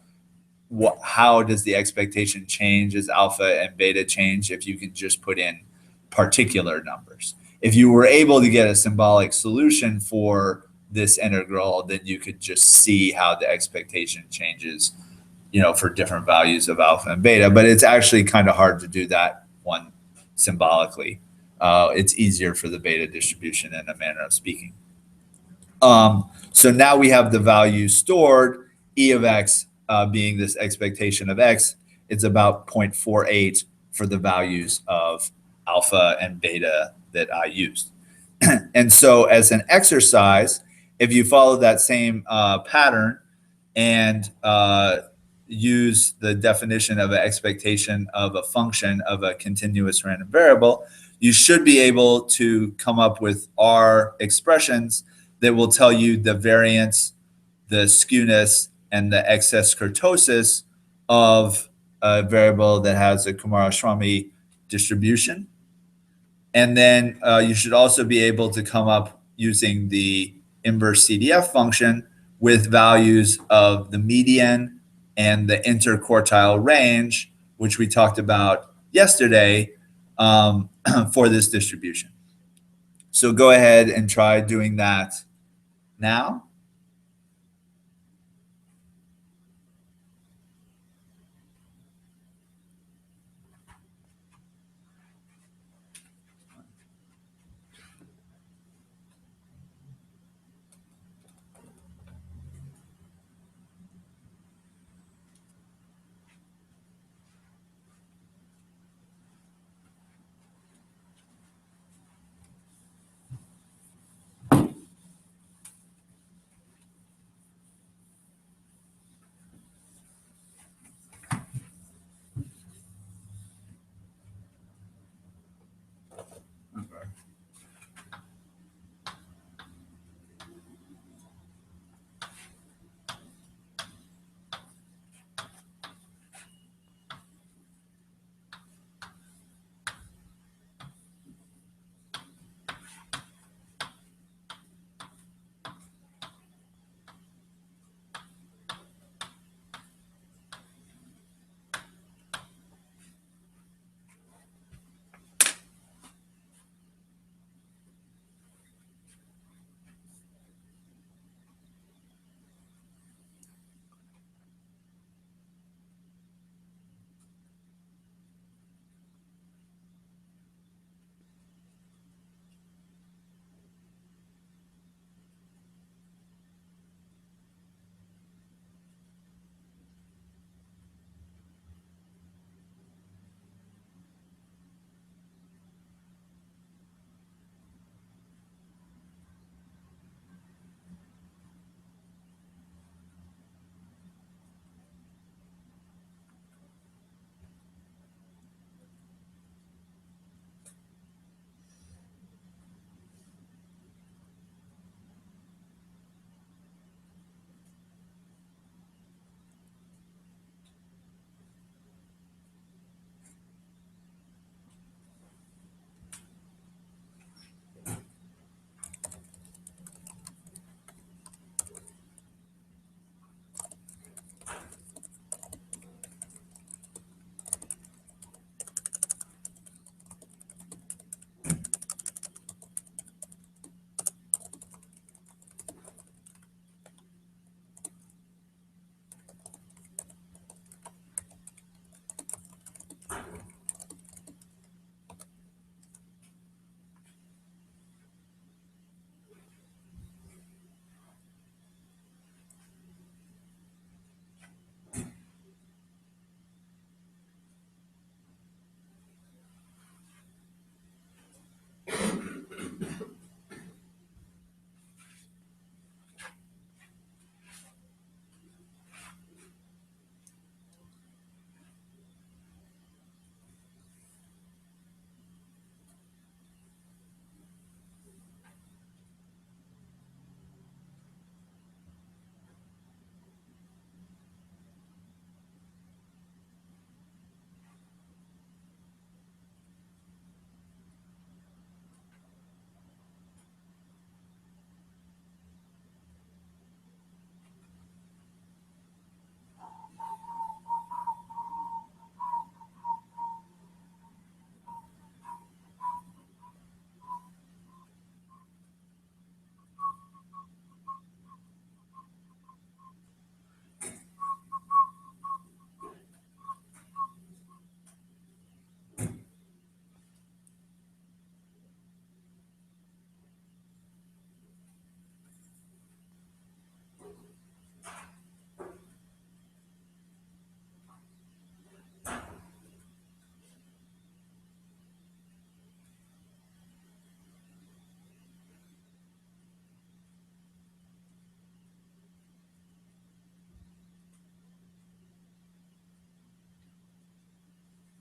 how does the expectation change as alpha and beta change if you can just put in particular numbers. If you were able to get a symbolic solution for this integral, then you could just see how the expectation changes, for different values of alpha and beta. But it's actually kind of hard to do that one symbolically. It's easier for the beta distribution in a manner of speaking. So now we have the value stored, e of x being this expectation of x. It's about 0.48 for the values of alpha and beta that I used. And so as an exercise, if you follow that same pattern and use the definition of an expectation of a function of a continuous random variable, you should be able to come up with R expressions that will tell you the variance, the skewness, and the excess kurtosis of a variable that has a Kumara-Shwami distribution. And then you should also be able to come up using the inverse CDF function with values of the median and the interquartile range, which we talked about yesterday, for this distribution. So go ahead and try doing that now.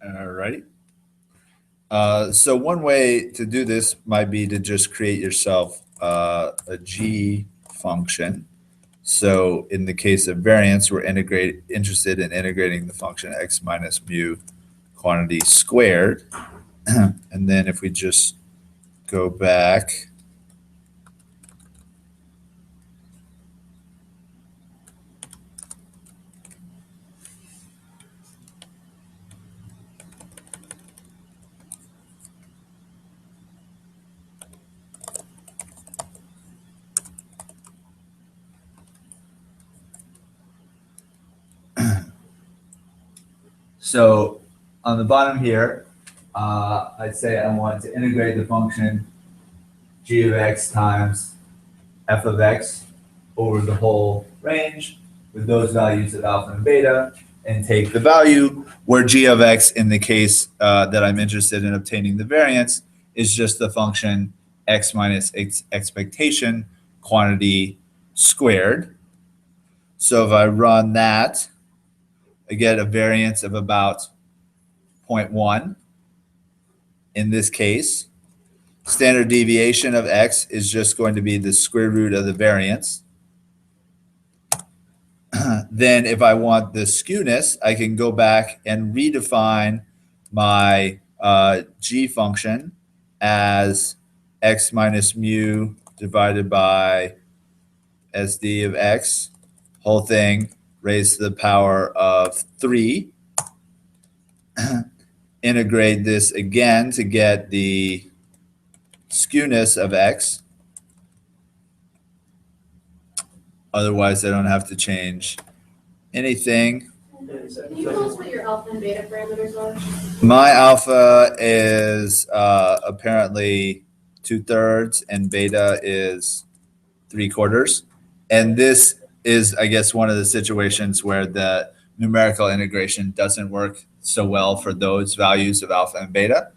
All righty. So one way to do this might be to just create yourself a G function. So in the case of variance, we're interested in integrating the function x minus mu quantity squared. And then if we just go back So on the bottom here, I'd say I want to integrate the function g of x times f of x over the whole range with those values of alpha and beta, and take the value where g of x, in the case that I'm interested in obtaining the variance, is just the function x minus its expectation quantity squared. So if I run that, I get a variance of about 0.1. In this case, standard deviation of x is just going to be the square root of the variance. Then if I want the skewness, I can go back and redefine my g function as x minus mu divided by sd of x, whole thing raised to the power of 3. Integrate this again to get the skewness of x. Otherwise, I don't have to change anything. Can you tell us what your alpha and beta parameters are? My alpha is apparently 2/3 and beta is 3/4. And this is, I guess, one of the situations where the numerical integration doesn't work so well for those values of alpha and beta.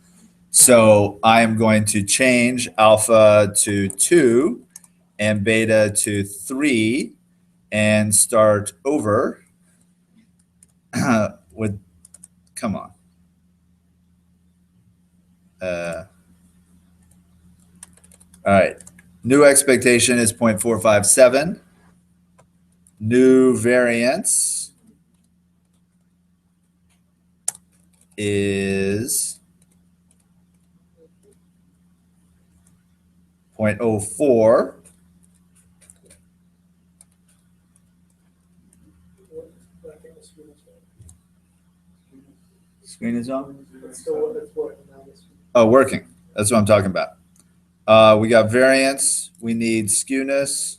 So I am going to change alpha to 2 and beta to 3 and start over with, come on. All right. New expectation is 0.457. New variance is 0.04. Screen is on? Oh, working. That's what I'm talking about. We got variance. We need skewness.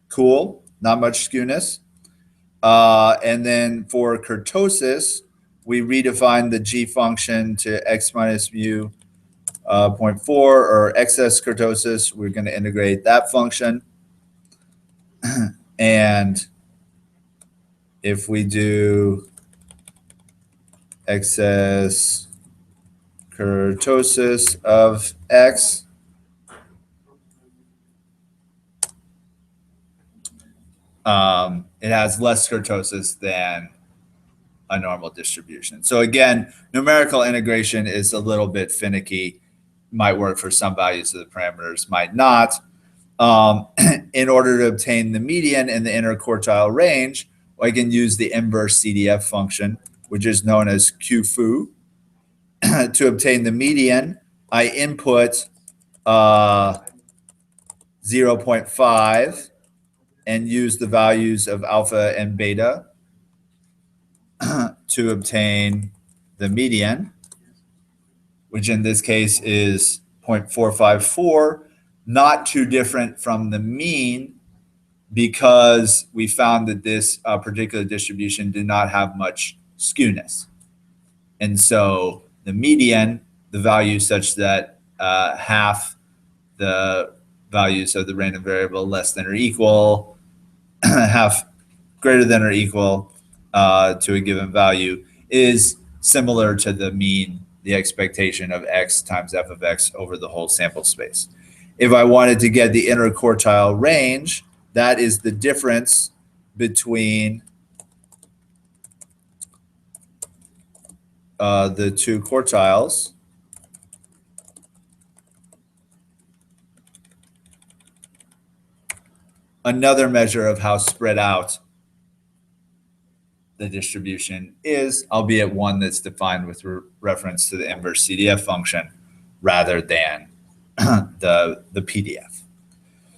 Cool. Not much skewness. And then for kurtosis, we redefine the g function to x minus mu 0.4, or excess kurtosis. We're going to integrate that function. And if we do excess kurtosis of x, it has less kurtosis than a normal distribution. So again, numerical integration is a little bit finicky. Might work for some values of the parameters, might not. In order to obtain the median in the interquartile range, I can use the inverse CDF function, which is known as Q-foo. To obtain the median, I input 0.5 and use the values of alpha and beta to obtain the median, which in this case is 0.454, not too different from the mean, because we found that this particular distribution did not have much skewness. And so the median, the value such that half the values of the random variable less than or equal, half greater than or equal to a given value, is similar to the mean, the expectation of x times f of x over the whole sample space. If I wanted to get the interquartile range, that is the difference between the two quartiles. Another measure of how spread out the distribution is, albeit one that's defined with reference to the inverse CDF function rather than the PDF.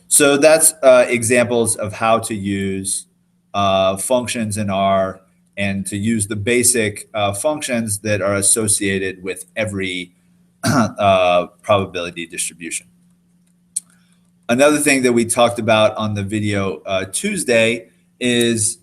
So that's examples of how to use functions in R and to use the basic functions that are associated with every probability distribution. Another thing that we talked about on the video Tuesday is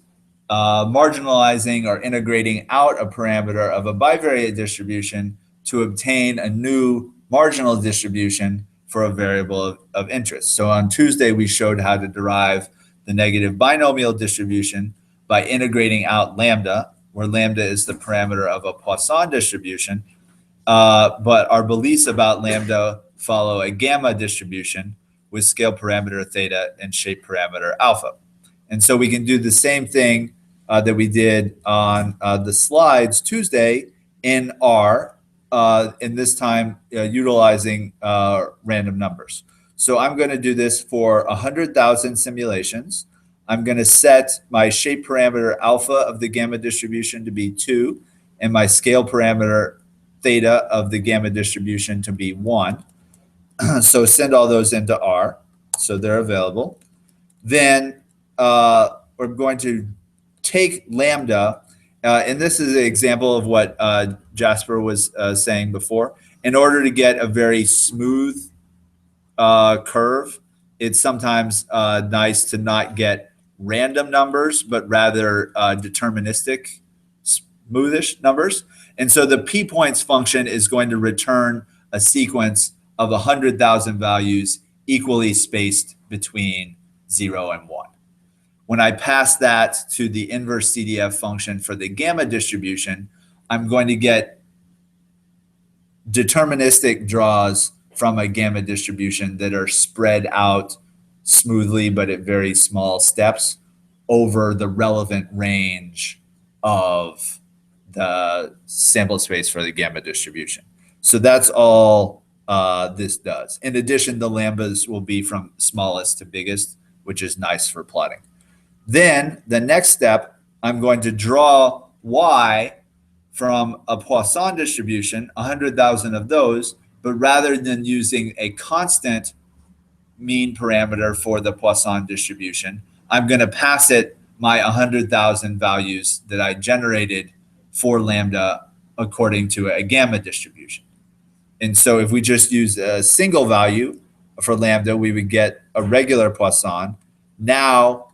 marginalizing or integrating out a parameter of a bivariate distribution to obtain a new marginal distribution for a variable of interest. So on Tuesday, we showed how to derive the negative binomial distribution by integrating out lambda, where lambda is the parameter of a Poisson distribution. But our beliefs about lambda follow a gamma distribution with scale parameter theta and shape parameter alpha. And so we can do the same thing that we did on the slides Tuesday in R, and this time utilizing random numbers. So I'm going to do this for 100,000 simulations. I'm going to set my shape parameter alpha of the gamma distribution to be 2, and my scale parameter theta of the gamma distribution to be 1. So send all those into R, so they're available. Then we're going to take lambda, and this is an example of what Jasper was saying before. In order to get a very smooth curve, it's sometimes nice to not get random numbers, but rather deterministic, smoothish numbers. And so the p-points function is going to return a sequence of 100,000 values equally spaced between 0 and 1. When I pass that to the inverse CDF function for the gamma distribution, I'm going to get deterministic draws from a gamma distribution that are spread out smoothly but at very small steps over the relevant range of the sample space for the gamma distribution. So that's all this does. In addition, the lambdas will be from smallest to biggest, which is nice for plotting. Then the next step, I'm going to draw y from a Poisson distribution, 100,000 of those, but rather than using a constant mean parameter for the Poisson distribution, I'm going to pass it my 100,000 values that I generated for lambda according to a gamma distribution. And so if we just use a single value for lambda, we would get a regular Poisson. Now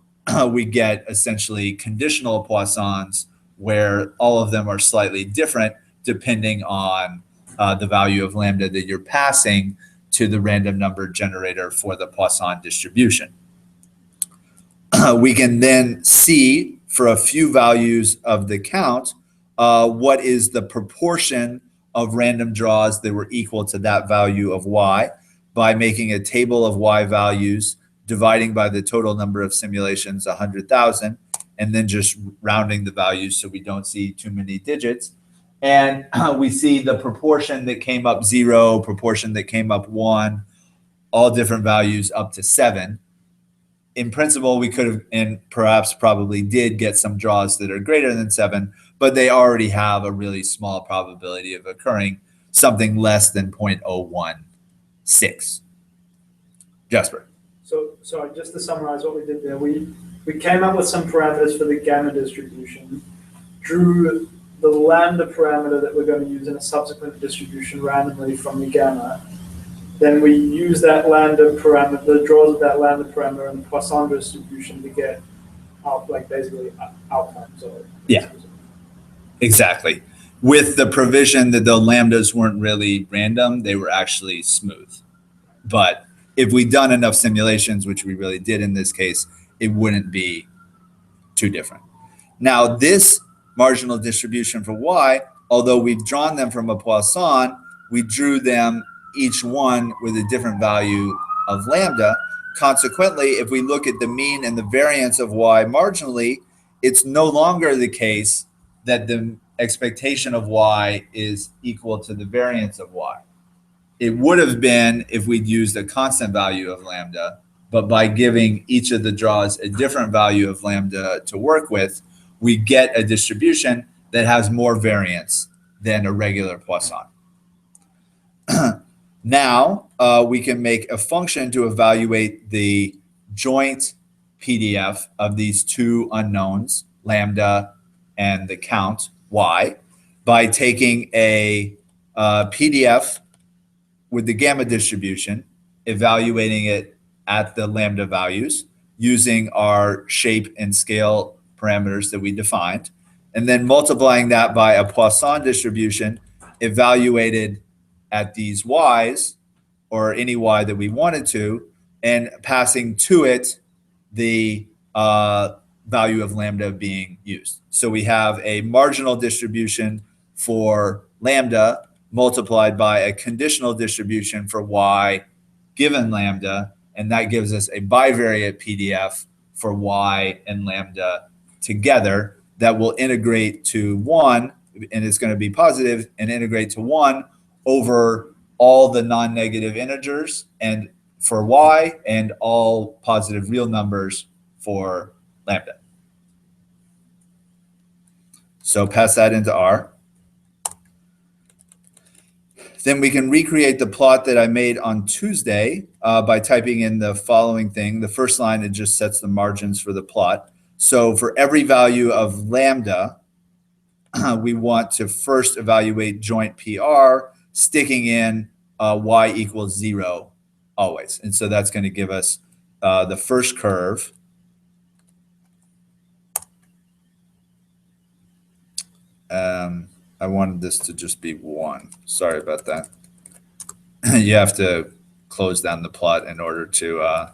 we get essentially conditional Poissons where all of them are slightly different depending on the value of lambda that you're passing to the random number generator for the Poisson distribution. We can then see for a few values of the count what is the proportion of random draws that were equal to that value of y by making a table of y values, dividing by the total number of simulations, 100,000, and then just rounding the values so we don't see too many digits. And we see the proportion that came up 0, proportion that came up 1, all different values up to 7. In principle, we could have, and perhaps probably did, get some draws that are greater than 7, but they already have a really small probability of occurring, something less than 0.016. Jasper. So sorry, just to summarize what we did there, we came up with some parameters for the gamma distribution, drew the lambda parameter that we're going to use in a subsequent distribution randomly from the gamma. Then we use that lambda parameter, the draws of that lambda parameter in the Poisson distribution to get out, like basically outcomes. Yeah, exactly. With the provision that the lambdas weren't really random, they were actually smooth. But if we'd done enough simulations, which we really did in this case, it wouldn't be too different. Now, this marginal distribution for y, although we've drawn them from a Poisson, we drew them each one with a different value of lambda. Consequently, if we look at the mean and the variance of y marginally, it's no longer the case that the expectation of y is equal to the variance of y. It would have been if we'd used a constant value of lambda, but by giving each of the draws a different value of lambda to work with, we get a distribution that has more variance than a regular Poisson. Now, we can make a function to evaluate the joint PDF of these two unknowns, lambda and the count, y, by taking a PDF with the gamma distribution, evaluating it at the lambda values, using our shape and scale parameters that we defined, and then multiplying that by a Poisson distribution evaluated at these y's, or any y that we wanted to, and passing to it the value of lambda being used. So we have a marginal distribution for lambda multiplied by a conditional distribution for y given lambda, and that gives us a bivariate PDF for y and lambda together that will integrate to 1, and it's going to be positive, and integrate to 1 over all the non-negative integers and for y, and all positive real numbers for lambda. So pass that into R. Then we can recreate the plot that I made on Tuesday by typing in the following thing. The first line, it just sets the margins for the plot. So for every value of lambda, we want to first evaluate joint PR, sticking in y equals 0 always. And so that's going to give us the first curve. I wanted this to just be 1. Sorry about that. You have to close down the plot in order to,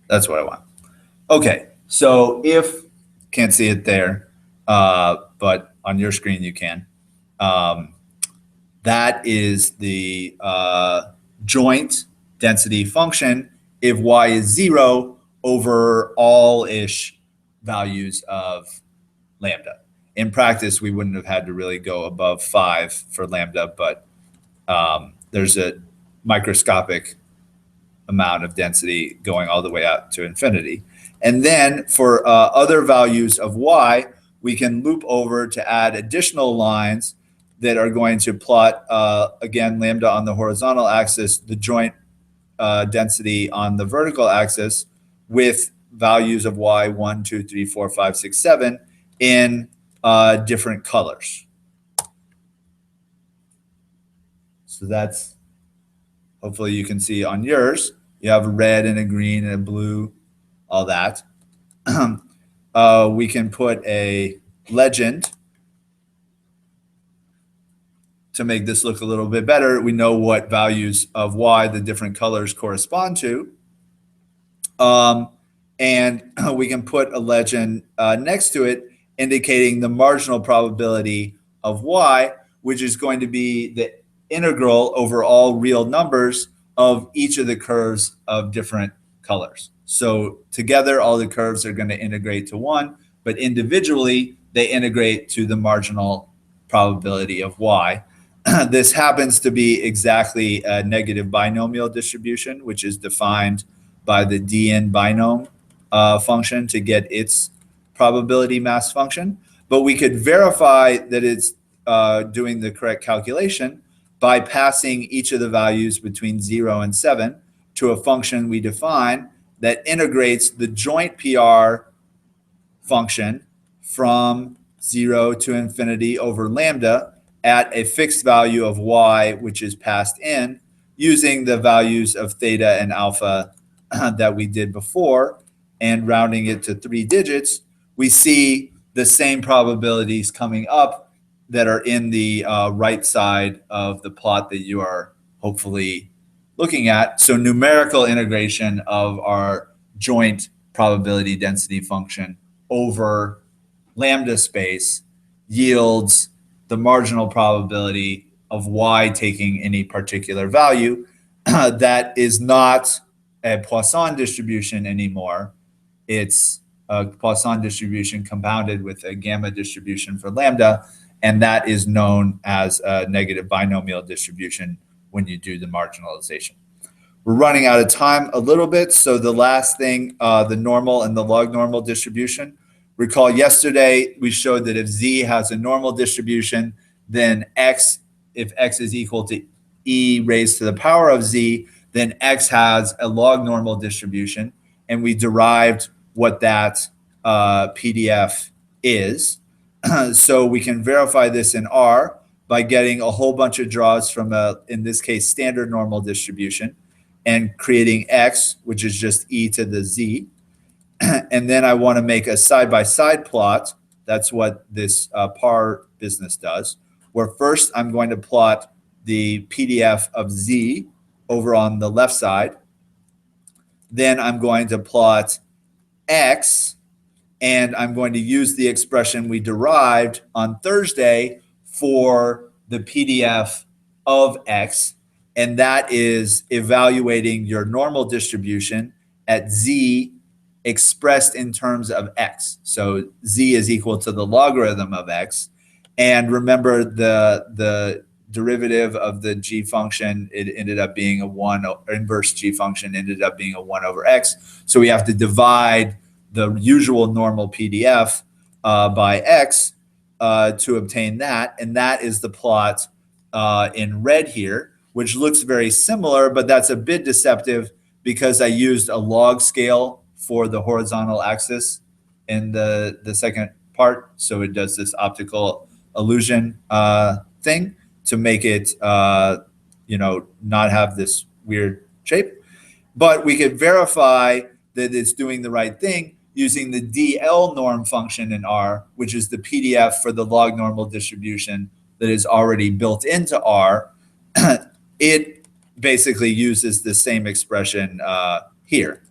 that's what I want. Okay, so if, can't see it there, but on your screen you can. That is the joint density function if y is 0 over all-ish values of lambda. In practice, we wouldn't have had to really go above 5 for lambda, but there's a microscopic amount of density going all the way out to infinity. And then for other values of y, we can loop over to add additional lines that are going to plot, again, lambda on the horizontal axis, the joint density on the vertical axis, with values of y 1, 2, 3, 4, 5, 6, 7 in different colors. So that's, hopefully you can see on yours, you have a red and a green and a blue, all that. We can put a legend to make this look a little bit better. We know what values of y the different colors correspond to. And we can put a legend next to it indicating the marginal probability of y, which is going to be the integral over all real numbers of each of the curves of different colors. So together, all the curves are going to integrate to 1, but individually, they integrate to the marginal probability of y. This happens to be exactly a negative binomial distribution, which is defined by the dn binom function to get its probability mass function. But we could verify that it's doing the correct calculation by passing each of the values between 0 and 7 to a function we define that integrates the joint PR function from 0 to infinity over lambda at a fixed value of y, which is passed in, using the values of theta and alpha that we did before, and rounding it to 3 digits. We see the same probabilities coming up that are in the right side of the plot that you are hopefully looking at. So numerical integration of our joint probability density function over lambda space yields the marginal probability of y taking any particular value. That is not a Poisson distribution anymore. It's a Poisson distribution compounded with a gamma distribution for lambda, and that is known as a negative binomial distribution when you do the marginalization. We're running out of time a little bit, so the last thing, the normal and the log normal distribution. Recall yesterday we showed that if z has a normal distribution, then x, if x is equal to e raised to the power of z, then x has a log normal distribution, and we derived what that PDF is. So we can verify this in R by getting a whole bunch of draws from a, in this case, standard normal distribution, and creating x, which is just e to the z. and then I want to make a side-by-side plot. That's what this PAR business does, where first I'm going to plot the PDF of Z over on the left side. Then I'm going to plot X, and I'm going to use the expression we derived on Thursday for the PDF of X, and that is evaluating your normal distribution at Z expressed in terms of X. So Z is equal to the logarithm of X. And remember the derivative of the G function, it ended up being a 1, inverse G function ended up being a 1 over X. So we have to divide the usual normal PDF by X to obtain that. And that is the plot in red here, which looks very similar, but that's a bit deceptive because I used a log scale for the horizontal axis in the second part. So it does this optical illusion thing to make it, not have this weird shape. But we could verify that it's doing the right thing using the DL norm function in R, which is the PDF for the log normal distribution that is already built into R. It basically uses the same expression here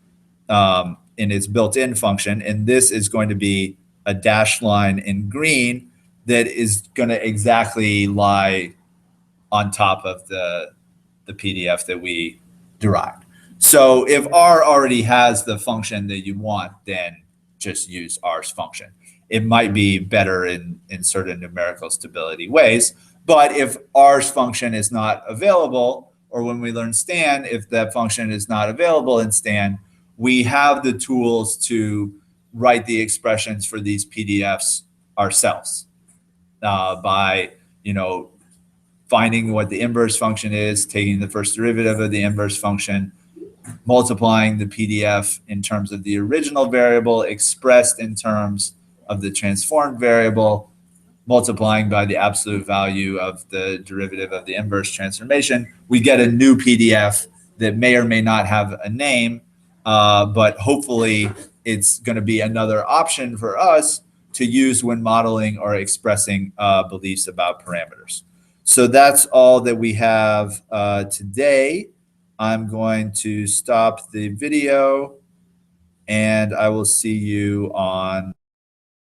in its built-in function. And this is going to be a dashed line in green that is going to exactly lie on top of the PDF that we derived. So if R already has the function that you want, then just use R's function. It might be better in certain numerical stability ways, but if R's function is not available, or when we learn Stan, if that function is not available in Stan, we have the tools to write the expressions for these PDFs ourselves by, finding what the inverse function is, taking the first derivative of the inverse function, multiplying the PDF in terms of the original variable expressed in terms of the transformed variable, multiplying by the absolute value of the derivative of the inverse transformation. We get a new PDF that may or may not have a name, but hopefully it's going to be another option for us to use when modeling or expressing beliefs about parameters. So that's all that we have today. I'm going to stop the video and I will see you on